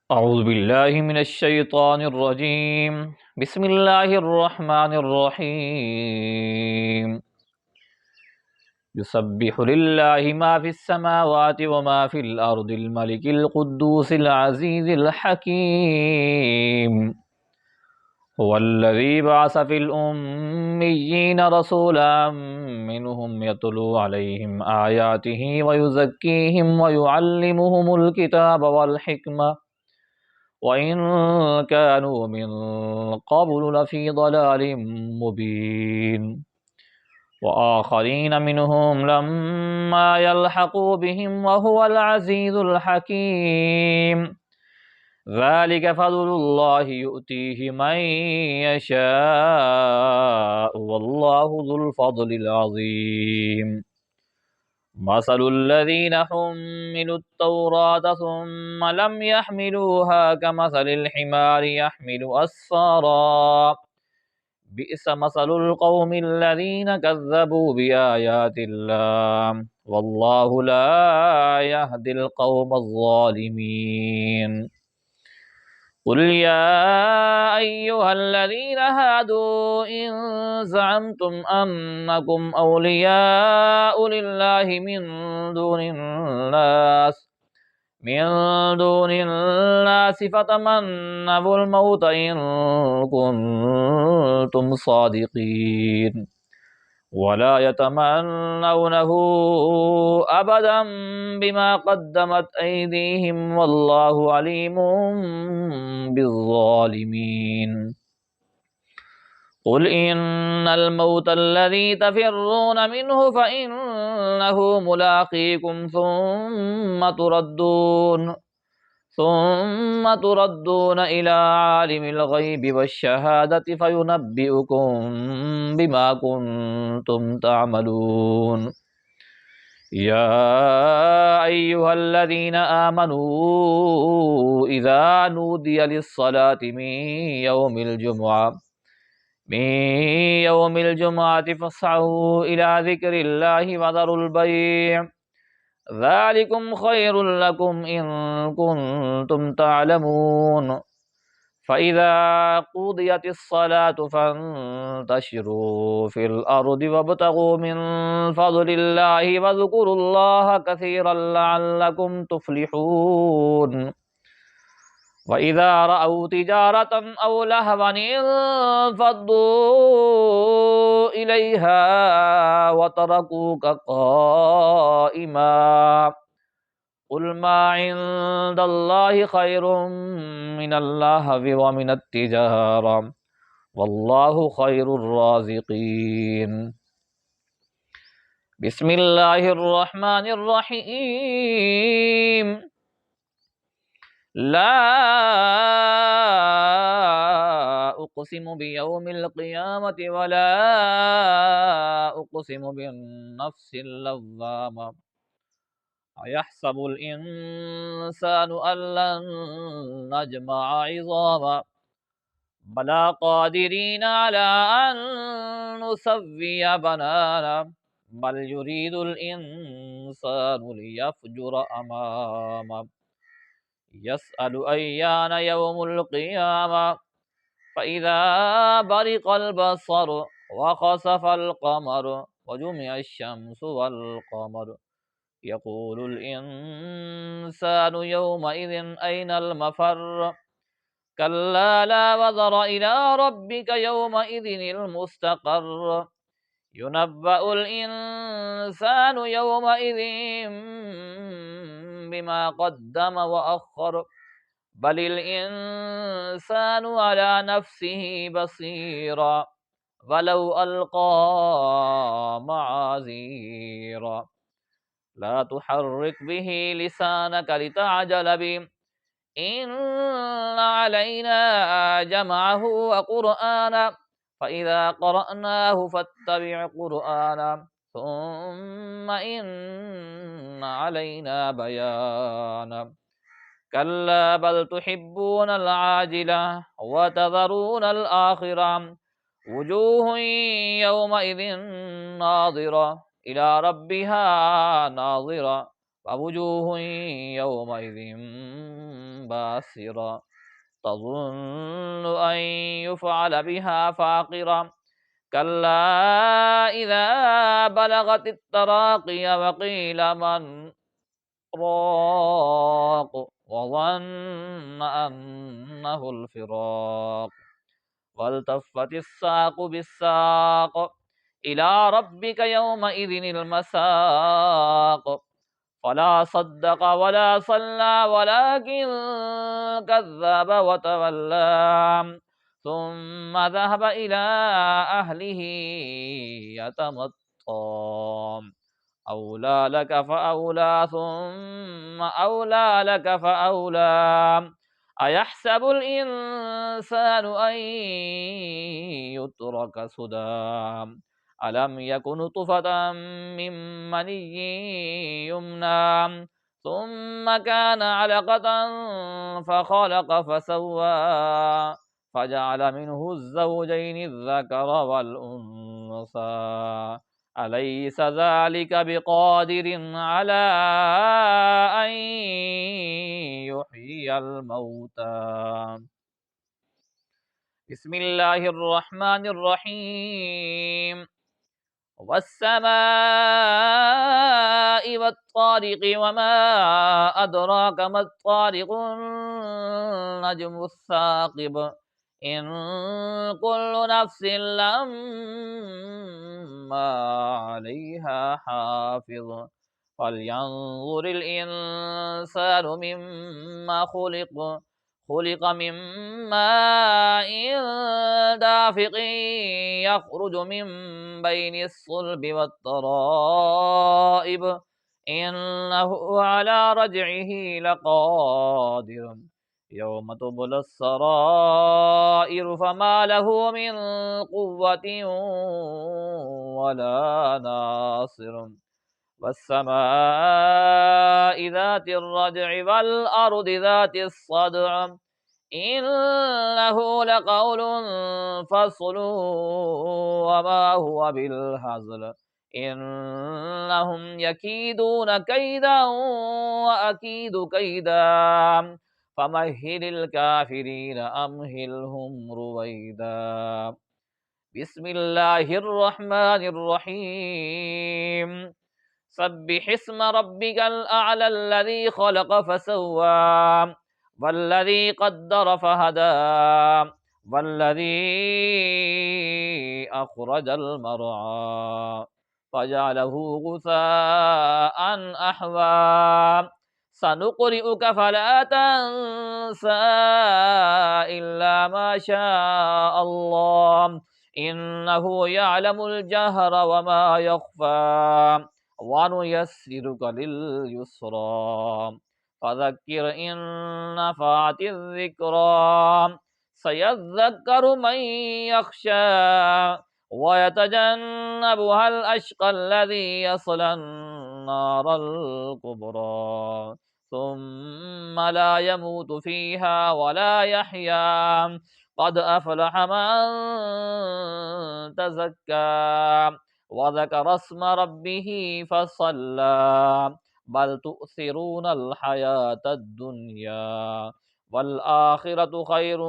अऊज़ु बिल्लाहि मिनश्शैतानिर्रजीम। बिस्मिल्लाहिर्रहमानिर्रहीम। युसब्बिहु लिल्लाहि मा फिस्समावाति व मा फिल अर्दिल मलिकिल कुद्दूसिल अज़ीज़िल हकीम। हुवल्लज़ी बअस फिल उम्मिय्यीना रसूलन मिनहुम यतलू अलैहिम आयातिहि व युज़क्कीहिम व युअल्लिमुहुमुल किताब वल हिकमह वइन कानू मिन क़ब्लु लफ़ी ज़लालिम मुबीन व आख़रीन मिनहुम लम्मा यल्हक़ू बिहिम व हुवल अज़ीज़ुल हकीम। ज़ालिक फ़ज़्लुल्लाहि युअतीहि मन यशाअु वल्लाहु ज़ुल फ़ज़्लिल अज़ीम। मसलुल्लज़ीन हुम्मिलुत तौरात सुम्मा लम यहमिलूहा कमसलिल हिमारि यहमिलु अस्फ़ारा बि'स मसलुल क़ौमिल्लज़ीन कज़्ज़बू बिआयातिल्लाह वल्लाहु ला यहदिल क़ौमज़ ज़ालिमीन। क़ुल या अय्युहल्लज़ीन हादू इन ज़अमतुम अन्नकुम औलियाउ लिल्लाहि मिन दूनिन्नास फ़तमन्नवुल मौत इन कुन्तुम सादिक़ीन वला यतमन्नौनहु अबदन बिमा क़द्दमत ऐदीहिम वल्लाहु अलीमुम बिज़्ज़ालिमीन। क़ुल इन्नल मौतल्लज़ी तफ़िर्रून मिन्हु फ़इन्नहु मुलाक़ीकुम सुम्म तुरद्दून इला आलिमिल ग़ैबि वश्शहादति फ़युनब्बिउकुम बिमा कुन्तुम तअमलून। या अय्युहल्लज़ीन आमनू इज़ा नूदिया लिस्सलाति मिन यौमिल जुमुअति फ़स्अऊ इला ज़िक्रिल्लाहि वज़रुल बैअ ज़ालिकुम ख़ैरुल लकुम इन कुन्तुम तअलमून। फ़इज़ा क़ुदियतिस्सलातु फ़ंतशिरू फ़िल अर्दि वब्तग़ू मिन फ़ज़लिल्लाहि वज़्कुरुल्लाह कसीरन लअल्लकुम तुफ़्लिहून। वइज़ा रअऊ तिजारतन औ लहवन इंफ़द्दू इलैहा वतरकूक क़ाइमा क़ुल मा इंदल्लाहि ख़ैरुम मिनल लहवी व मिनत तिजारा वल्लाहु ख़ैरुर राज़िक़ीन। बिस्मिल्लाहिर्रहमानिर्रहीम। ला उक़्सिमु बियौमिल क़ियामति वला उक़्सिमु बिन्नफ़्सिल लव्वामा अयहसबुल इंसानु अल्लन नजमअ इज़ामा बला क़ादिरीन अला अन नुसव्विय बनाना बल युरीदुल इंसानु लियफ़्जुर अमामा यसअलु अय्यान यौमुल क़ियामा फ़इज़ा बरिक़ल बसर व ख़सफ़ल क़मर व जुमिअश शम्सु वल क़मर यक़ूलुल इंसानु यौमइज़िन अयनल मफ़र कल्ला ला वज़र इला रब्बिक यौमइज़िनिल मुस्तक़र युनब्बउल इंसानु यौमइज़िन बिमा क़द्दम व अख़्ख़र बलिल इंसानु अला नफ़्सिही बसीरा वलौ अल्क़ा मआज़ीरा ला तुहर्रिक बिही लिसानक लितअजल बिही इन्न अलैना जमअहु व क़ुरआना फ़इज़ा क़रअनाहु फ़त्तबिअ क़ुरआना सुम्मा इन्न अलैना बयाना कल्ला बल तुहिब्बूनल आजिला व तज़रूनल आखिरा वुजूहुन यौमइज़िन नाज़िरा इला रब्बिहा नाज़िरा व वुजूहुन यौमइज़िन باسرا تظن أن يفعل بها فاقرا كلا إذا بلغت التراقي وقيل من راق وظن أنه الفراق والتفت الساق بالساق إلى ربك يومئذ المساق فلا صدق ولا صلى ولكن كذب وتولى ثم ذهب إلى أهله يتمطى أولى لك فأولى ثم أولى لك فأولى أيحسب الإنسان أن يترك سدى ألم يكن نطفة من مني يمنى ثم كان علقة فخلق فسوى فجعل منه الزوجين الذكر والأنثى أليس ذلك بقادر على أن يحيي الموتى بسم الله الرحمن الرحيم والسماء والطارق وما أدراك ما الطارق النجم الثاقب إن كل نفس لما عليها حافظ فلينظر الإنسان مما خلق من ماء دافق يخرج من بين الصلب والترائب إنه على رجعه لقادر يوم تبلى السرائر فما له من قوة ولا ناصر والسماء ذات الرجع والأرض ذات الصدع إنه لقول فصل وما هو بالهزل إنهم يكيدون كيدا وأكيد كيدا فمهل الكافرين أمهلهم رويدا بسم الله الرحمن الرحيم سبح اسم ربك الأعلى الذي خلق فسوى والذي قدر فهدى والذي أخرج المرعى فجعله غثاء أحوى سنقرئك فلا تنسى إلا ما شاء الله إنه يعلم الجهر وما يخفى ونيسرك لليسرى فذكر إن نفعت الذكرى سيذكر من يخشى ويتجنبها الأشقى الذي يصلى النار الكبرى ثم لا يموت فيها ولا يحيا قد أفلح من تزكى وذكر اسم ربه فصلى بل تؤثرون الحياة الدنيا والآخرة خير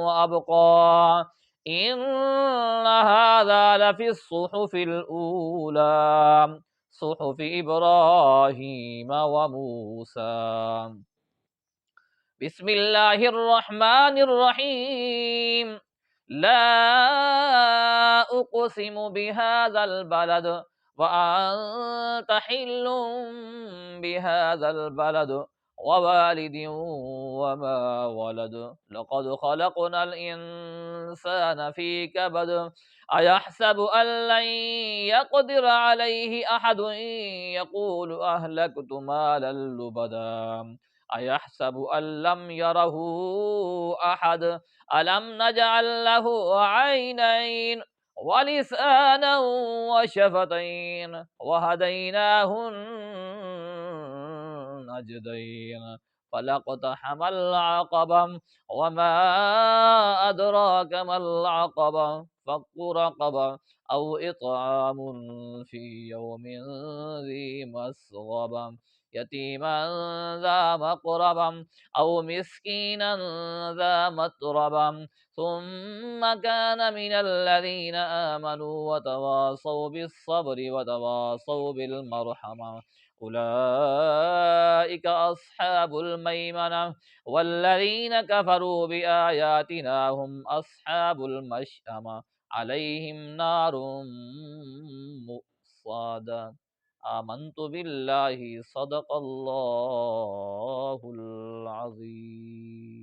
وأبقى إن هذا لفي الصحف الأولى صحف إبراهيم وموسى بسم الله الرحمن الرحيم لا أقسم بهذا البلد وأنت حل بهذا البلد ووالد وما ولد لقد خلقنا الإنسان في كبد أيحسب أن لن يقدر عليه أحد يقول أهلكت مالا لبدا أيحسب أن لم يره أحد ألم نجعل له عينين ولسانا وشفتين وهديناه النجدين فلاقتحم العقبة وما أدراك ما العقبة فك رقبة أو إطعام في يوم ذي مسغبة यतीमा ذا मक़रबा औ मिस्कीना ذا मतरबा ثم كان من الذين آمنوا وتواصوا بالصبر وتواصوا بالمرحمة أولئك أصحاب الميمنة والذين كفروا بآياتنا هم أصحاب المشأمة عليهم نار مؤصدة آمنت بالله صدق الله العظيم